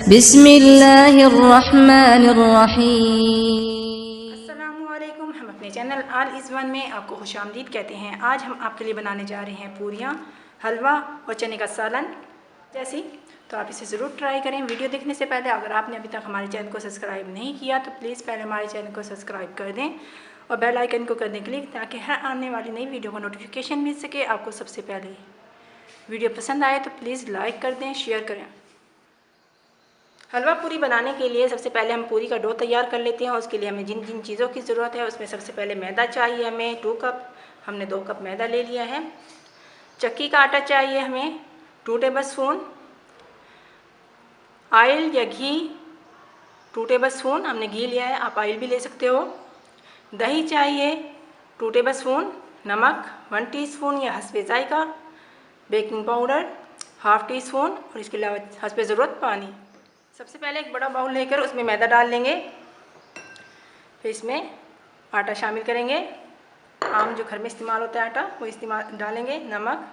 बिस्मिल्लाहिर्रहमानिर्रहीम। अस्सलामुअलैकुम। हम अपने चैनल ऑल इज़ वन में आपको खुशामदीद कहते हैं। आज हम आपके लिए बनाने जा रहे हैं पूरियाँ, हलवा और चने का सालन जैसी। तो आप इसे ज़रूर ट्राई करें। वीडियो देखने से पहले अगर आपने अभी तक हमारे चैनल को सब्सक्राइब नहीं किया तो प्लीज़ पहले हमारे चैनल को सब्सक्राइब कर दें और बेल आइकन को कर दें क्लिक, ताकि हर आने वाली नई वीडियो का नोटिफिकेशन मिल सके आपको सबसे पहले। वीडियो पसंद आए तो प्लीज़ लाइक कर दें, शेयर करें। हलवा पूरी बनाने के लिए सबसे पहले हम पूरी का डो तैयार कर लेते हैं। उसके लिए हमें जिन जिन चीज़ों की ज़रूरत है उसमें सबसे पहले मैदा चाहिए। हमें 2 कप, हमने 2 कप मैदा ले लिया है। चक्की का आटा चाहिए हमें 2 टेबल स्पून। ऑयल या घी 2 टेबल स्पून, हमने घी लिया है, आप ऑयल भी ले सकते हो। दही चाहिए 2 टेबल स्पून। नमक 1 टीस्पून या हस्बे जायका। बेकिंग पाउडर 1/2 टीस्पून और इसके अलावा हस्बे ज़रूरत पानी। सबसे पहले एक बड़ा बाउल लेकर उसमें मैदा डाल लेंगे, फिर इसमें आटा शामिल करेंगे। आम जो घर में इस्तेमाल होता है आटा वो इस्तेमाल डालेंगे। नमक,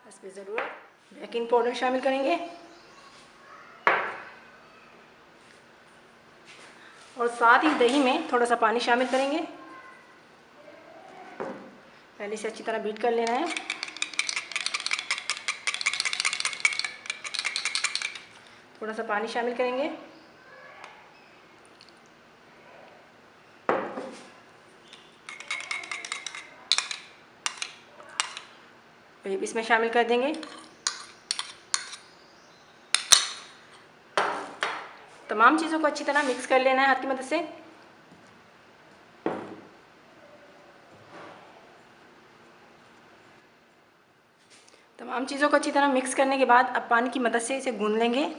हस्बे ज़रूरत, बेकिंग पाउडर शामिल करेंगे और साथ ही दही में थोड़ा सा पानी शामिल करेंगे। पहले से अच्छी तरह बीट कर लेना है। थोड़ा सा पानी शामिल करेंगे। इसमें शामिल कर देंगे। तमाम चीज़ों को अच्छी तरह मिक्स कर लेना है हाथ की मदद से। तमाम चीज़ों को अच्छी तरह मिक्स करने के बाद अब पानी की मदद से इसे गूंद लेंगे।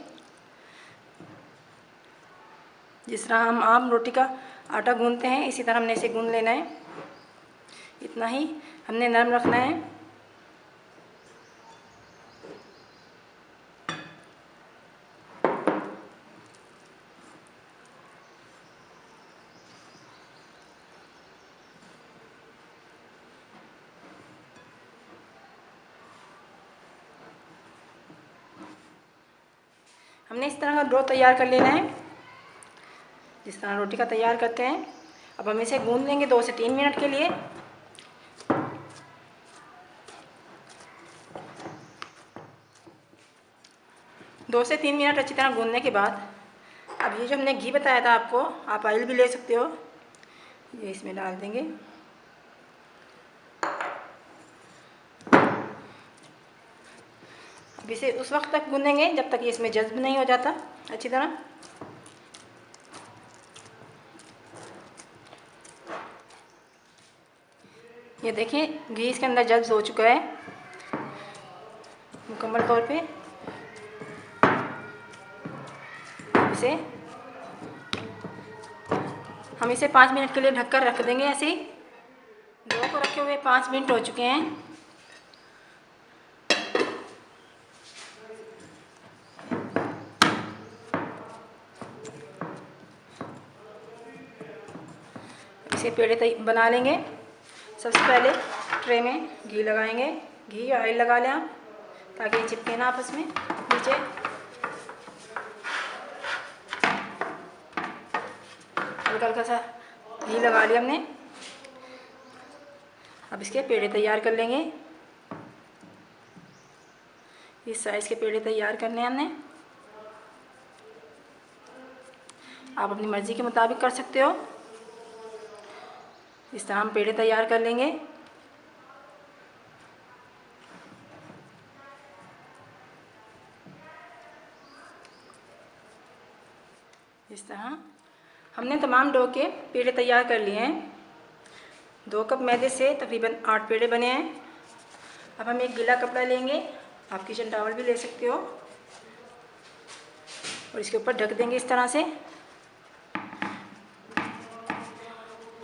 जिस तरह हम आम रोटी का आटा गूंदते हैं इसी तरह हमने इसे गूंद लेना है। इतना ही हमने नरम रखना है। हमने इस तरह का डो तैयार कर लेना है जिस तरह रोटी का तैयार करते हैं। अब हम इसे गूंद लेंगे 2 से 3 मिनट के लिए। दो से 3 मिनट अच्छी तरह गूंदने के बाद अब ये जो हमने घी बताया था आपको, आप ऑयल भी ले सकते हो, ये इसमें डाल देंगे। अब इसे उस वक्त तक गूंदेंगे जब तक ये इसमें जज्ब नहीं हो जाता अच्छी तरह। ये देखिए घी इसके अंदर जज्ब हो चुका है मुकम्मल तौर पे। हम इसे 5 मिनट के लिए ढककर रख देंगे। ऐसे ही डो को रखे हुए 5 मिनट हो चुके हैं। इसे पेड़े बना लेंगे। सबसे पहले ट्रे में घी लगाएंगे। घी या ऑयल लगा लें आप ताकि ये चिपके ना आपस में नीचे। हल्का हल्का सा घी लगा लिया हमने। अब इसके पेड़े तैयार कर लेंगे। इस साइज़ के पेड़े तैयार करने हैं हमने। आप अपनी मर्ज़ी के मुताबिक कर सकते हो। इस तरह हम पेड़े तैयार कर लेंगे। इस तरह हमने तमाम डो के पेड़े तैयार कर लिए हैं। 2 कप मैदे से तकरीबन 8 पेड़े बने हैं। अब हम एक गीला कपड़ा लेंगे, आप किचन टॉवल भी ले सकते हो, और इसके ऊपर ढक देंगे इस तरह से।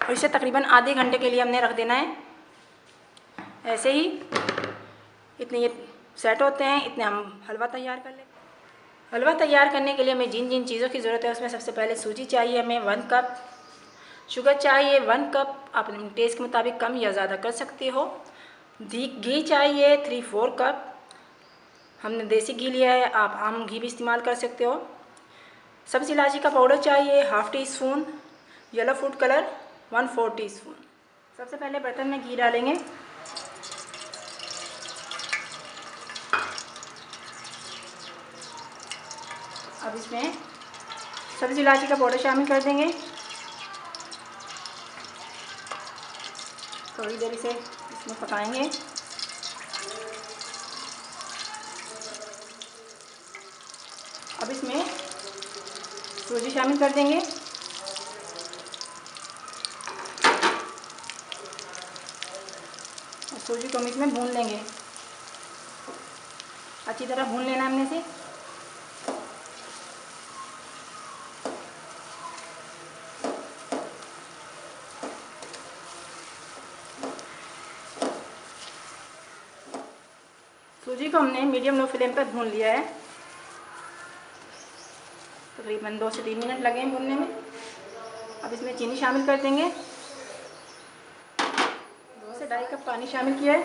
और इसे तकरीबन आधे घंटे के लिए हमने रख देना है। ऐसे ही इतने ये सेट होते हैं, इतने हम हलवा तैयार कर लेंगे। हलवा तैयार करने के लिए हमें जिन जिन चीज़ों की ज़रूरत है उसमें सबसे पहले सूजी चाहिए हमें 1 कप, शुगर चाहिए 1 कप, आप अपने टेस्ट के मुताबिक कम या ज़्यादा कर सकते हो। घी चाहिए 3-4 कप, हमने देसी घी लिया है, आप आम घी भी इस्तेमाल कर सकते हो। सब्ज़ इलायची का पाउडर चाहिए half tea spoon, yellow food colour 1/4 teaspoon. सबसे पहले बर्तन में घी डालेंगे। अब इसमें सब्ज़ इलायची का पाउडर शामिल कर देंगे। थोड़ी देर इसे इसमें पकाएंगे। अब इसमें सूजी शामिल कर देंगे। और सूजी को हम इसमें भून लेंगे। अच्छी तरह भून लेना हमने से। सूजी को हमने मीडियम लो फ्लेम पर भून लिया है। तकरीबन 2 से 3 मिनट लगे हैं भूनने में। अब इसमें चीनी शामिल कर देंगे। 2 से 2.5 कप पानी शामिल किया है।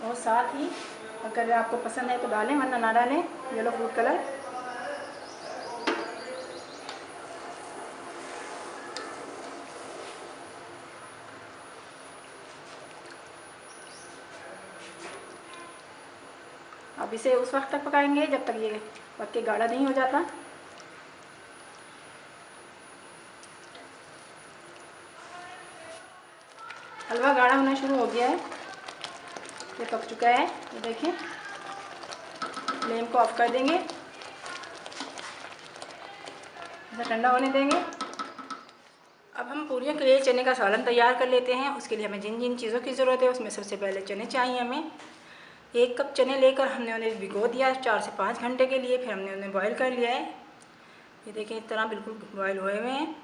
और साथ ही अगर आपको पसंद है तो डालें, वरना ना डालें, येलो फूड कलर। अब इसे उस वक्त तक पकाएंगे जब तक ये पक के गाढ़ा नहीं हो जाता। हलवा गाढ़ा होना शुरू हो गया है, ये पक चुका है। ये देखें, फ्लेम को ऑफ कर देंगे, इसे ठंडा होने देंगे। अब हम पूरियों के लिए चने का सालन तैयार कर लेते हैं। उसके लिए हमें जिन जिन चीज़ों की ज़रूरत है उसमें सबसे पहले चने चाहिए हमें। 1 कप चने लेकर हमने उन्हें भिगो दिया 4 से 5 घंटे के लिए। फिर हमने उन्हें बॉईल कर लिया है। ये देखें, इस तरह बिल्कुल बॉईल हुए हुए हैं।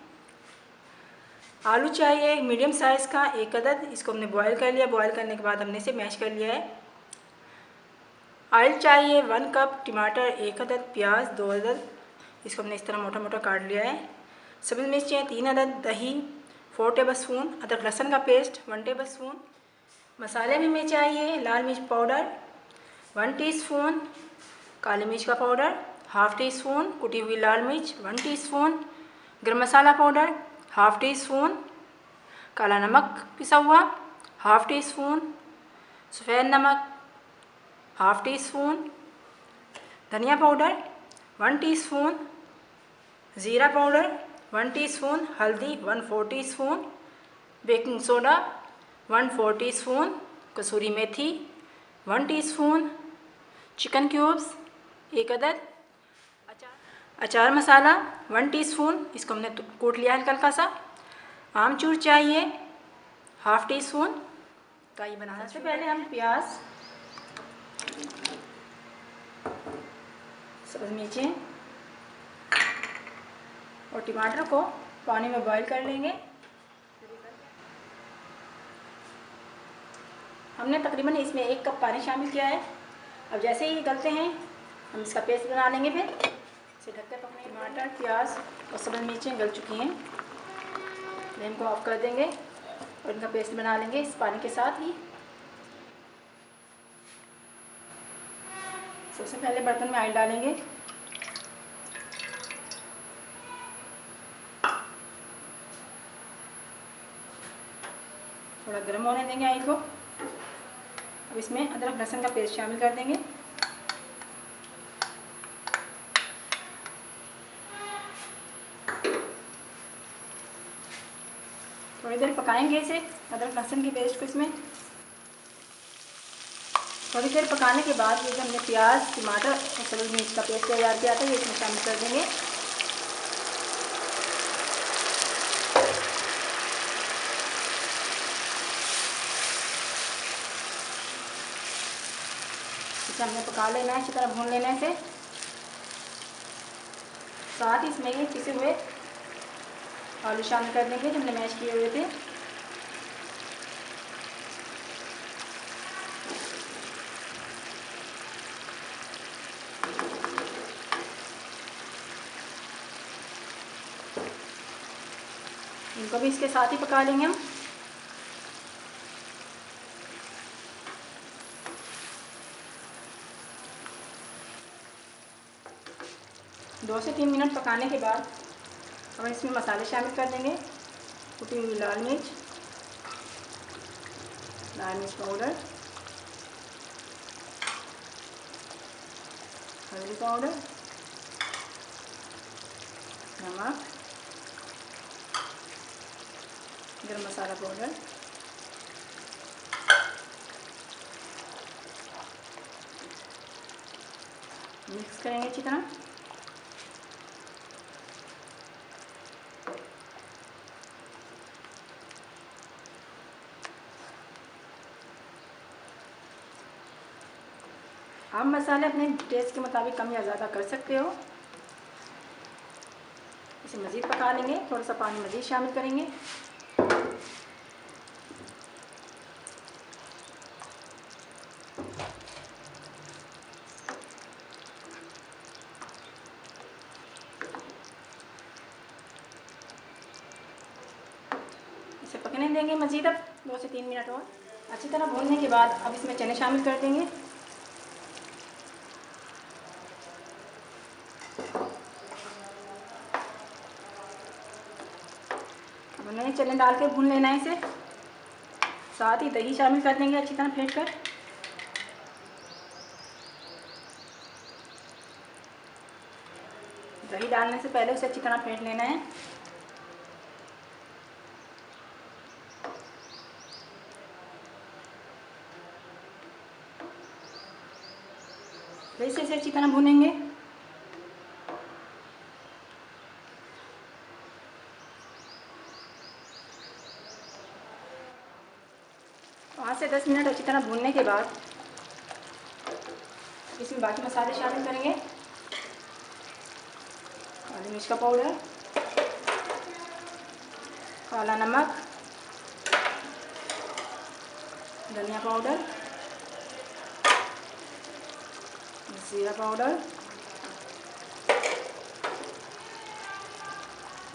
आलू चाहिए मीडियम साइज़ का 1 अदद, इसको हमने बॉईल कर लिया। बॉईल करने के बाद हमने इसे मैश कर लिया है। ऑयल चाहिए 1 कप, टमाटर 1 अदद, प्याज 2 अदद, इसको हमने इस तरह मोटा मोटा काट लिया है। सब्ज़ मिर्चें 3 अदद, दही 4 टेबल स्पून, अदरक लहसुन का पेस्ट 1 टेबल स्पून। मसाले में हमें चाहिए लाल मिर्च पाउडर 1 टीस्पून, काली मिर्च का पाउडर हाफ़ टी स्पून, कुटी हुई लाल मिर्च 1 टीस्पून, गरम मसाला पाउडर हाफ़ टी स्पून, काला नमक पिसा हुआ हाफ़ टी स्पून, सफ़ेद नमक हाफ़ टी स्पून, धनिया पाउडर 1 टीस्पून, ज़ीरा पाउडर 1 टीस्पून, हल्दी 1/4 टीस्पून, बेकिंग सोडा 1/4 टीस्पून, कसूरी मेथी 1 टीस्पून, चिकन क्यूब्स 1 अदद, अचार मसाला 1 टीस्पून, इसको हमने कूट लिया है हल्का सा। आमचूर चाहिए हाफ़ टी स्पून। तो ये बनाने से पहले हम प्याज, सब्ज़ मिर्चें और टमाटर को पानी में बॉईल कर लेंगे। हमने तकरीबन इसमें 1 कप पानी शामिल किया है। अब जैसे ही गलते हैं हम इसका पेस्ट बना लेंगे। फिर इसे ढक कर पकने। टमाटर, प्याज और सब्ज़ मिर्चें गल चुकी हैं। फ्लेम को ऑफ कर देंगे और इनका पेस्ट बना लेंगे इस पानी के साथ ही। सबसे पहले बर्तन में ऑयल डालेंगे। थोड़ा गर्म होने देंगे ऑयल को। अब इसमें अदरक लहसुन का पेस्ट शामिल कर देंगे। थोड़ी देर पकाएंगे इसे, अदरक लहसुन के पेस्ट को इसमें। थोड़ी देर पकाने के बाद ये जो हमने प्याज, टमाटर और सब्ज़ मिर्च का पेस्ट तैयार किया था ये इसमें शामिल कर देंगे। इसे हमने पका लेना है, अच्छी तरह भून लेना है इसे। साथ ही इसमें ये पिसे हुए आलू शामिल कर देंगे जो हमने मैश किए हुए थे। इनको भी इसके साथ ही पका लेंगे हम। 2 से 3 मिनट पकाने के बाद अब इसमें मसाले शामिल कर देंगे। कुटी हुई लाल मिर्च पाउडर, हल्दी पाउडर, नमक, गरम मसाला पाउडर, मिक्स करेंगे अच्छी तरह। आप मसाले अपने टेस्ट के मुताबिक कम या ज़्यादा कर सकते हो। इसे मज़ीद पका लेंगे, थोड़ा सा पानी मज़ीद शामिल करेंगे। इसे पकने देंगे मज़ीद अब 2 से 3 मिनट और। अच्छी तरह भूनने के बाद अब इसमें चने शामिल कर देंगे। अब हमें चने डाल के भून लेना है इसे। साथ ही दही शामिल कर देंगे अच्छी तरह फेंट कर। दही डालने से पहले उसे अच्छी तरह फेंट लेना है। फिर इसे अच्छी तरह भूनेंगे। 5 से 10 मिनट अच्छी तरह भूनने के बाद इसमें बाकी मसाले शामिल करेंगे। काली मिर्च का पाउडर, काला नमक, धनिया पाउडर, जीरा पाउडर,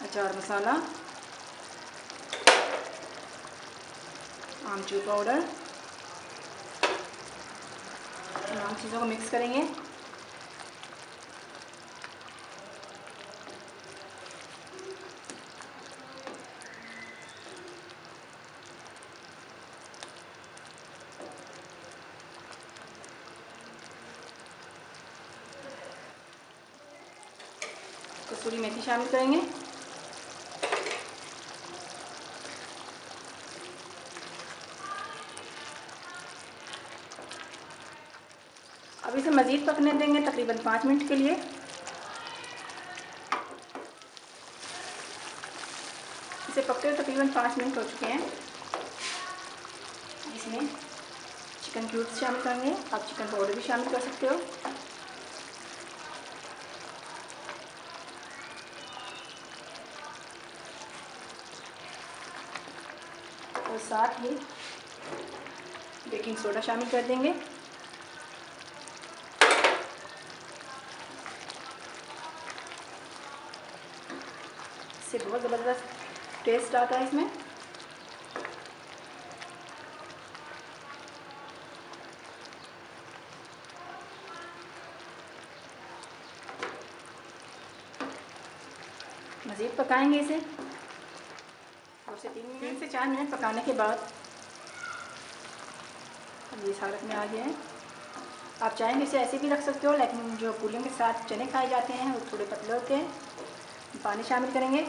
अचार मसाला, आमचूर पाउडर। तमाम चीज़ों को मिक्स करेंगे। कसूरी मेथी शामिल करेंगे। अब इसे मज़ीद पकने देंगे तकरीबन 5 मिनट के लिए। इसे पकते हुए तकरीबन 5 मिनट हो चुके हैं। इसमें चिकन क्यूब्स शामिल करेंगे। आप चिकन पाउडर भी शामिल कर सकते हो। और साथ ही बेकिंग सोडा शामिल कर देंगे। इससे बहुत ज़बरदस्त टेस्ट आता है इसमें। मज़ीद पकाएंगे इसे 2 से 3 से 4 मिनट पकाने के बाद अब ये इस हालत में आ गया है। आप चाहेंगे इसे ऐसे भी रख सकते हो, लेकिन जो पुडिंग के साथ चने खाए जाते हैं वो थोड़े पतले होते हैं। पानी शामिल करेंगे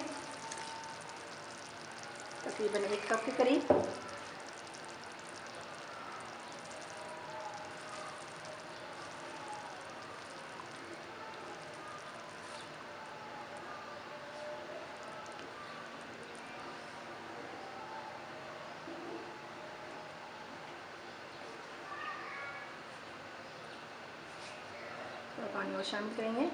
तकरीबन 1 कप के करीब। थोड़ा पानी और शामिल करेंगे।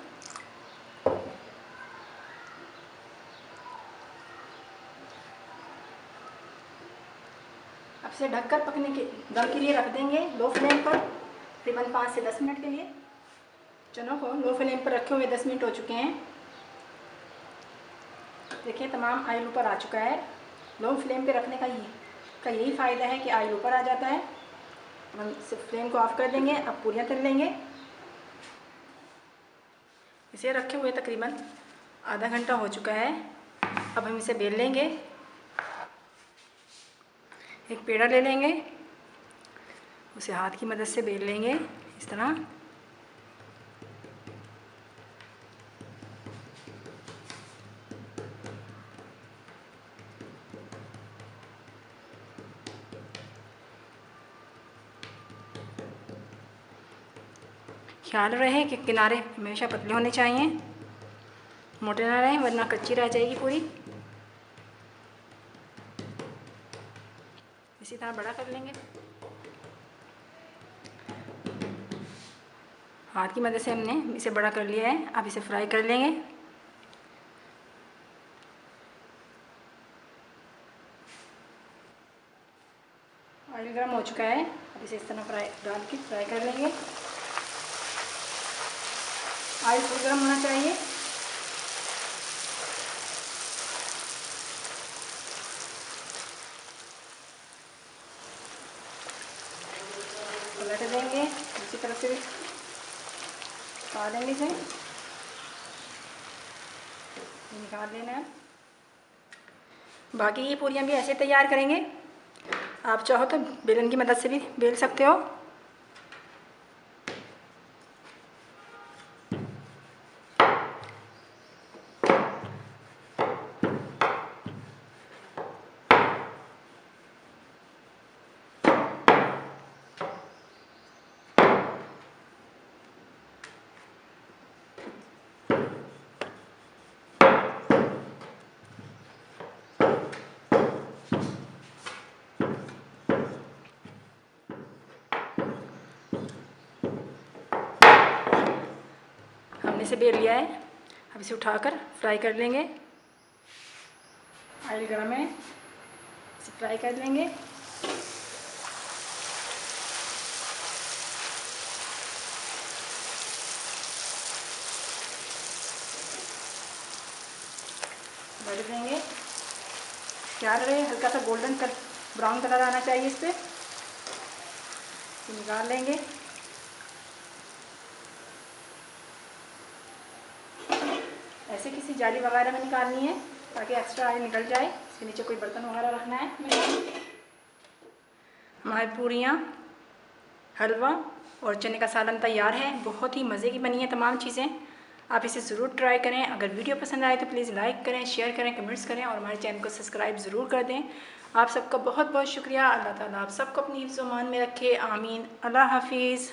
अब इसे ढककर पकने के दम के लिए रख देंगे लो फ्लेम पर तकरीबन 5 से 10 मिनट के लिए। चनों को लो फ्लेम पर रखे हुए 10 मिनट हो चुके हैं। देखिए तमाम ऑयल ऊपर आ चुका है। लो फ्लेम पे रखने का यही फ़ायदा है कि ऑयल ऊपर आ जाता है। हम इसे फ्लेम को ऑफ कर देंगे। अब पूरियाँ तल लेंगे। इसे रखे हुए तकरीबन आधा घंटा हो चुका है। अब हम इसे बेल लेंगे। एक पेड़ा ले लेंगे, उसे हाथ की मदद से बेल लेंगे इस तरह। ख्याल रहे कि किनारे हमेशा पतले होने चाहिए, मोटे ना रहें वरना कच्ची रह जाएगी पूरी। इसी तरह बड़ा कर लेंगे। हाथ की मदद से हमने इसे बड़ा कर लिया है। अब इसे फ्राई कर लेंगे। ऑयल गर्म हो चुका है। अब इसे इस तरह डाल के फ्राई कर लेंगे। ऑयल फुल गर्म होना चाहिए। पलट देंगे, दूसरी तरफ से भी पका देंगे इसे। निकाल लेना है। बाकी ये पूरियाँ भी ऐसे तैयार करेंगे। आप चाहो तो बेलन की मदद से भी बेल सकते हो। हमने इसे बेल लिया है। अब इसे उठाकर फ्राई कर लेंगे। ऑयल गर्म है, इसे फ्राई कर लेंगे। बढ़ देंगे। ख्याल रहे हल्का सा गोल्डन ब्राउन कलर आना चाहिए इस पर। निकाल लेंगे। ऐसे किसी जाली वगैरह में निकालनी है ताकि एक्स्ट्रा ऑयल निकल जाए। इसके नीचे कोई बर्तन वगैरह रखना है। हमारी पूरियाँ, हलवा और चने का सालन तैयार है। बहुत ही मज़े की बनी है तमाम चीज़ें। आप इसे ज़रूर ट्राई करें। अगर वीडियो पसंद आए तो प्लीज़ लाइक करें, शेयर करें, कमेंट्स करें और हमारे चैनल को सब्सक्राइब ज़रूर कर दें। आप सबका बहुत बहुत शुक्रिया। अल्लाह ताला आप सबको अपनी हिफ्ज़-ओ-मान में रखे। आमीन। अल्लाह हाफिज़।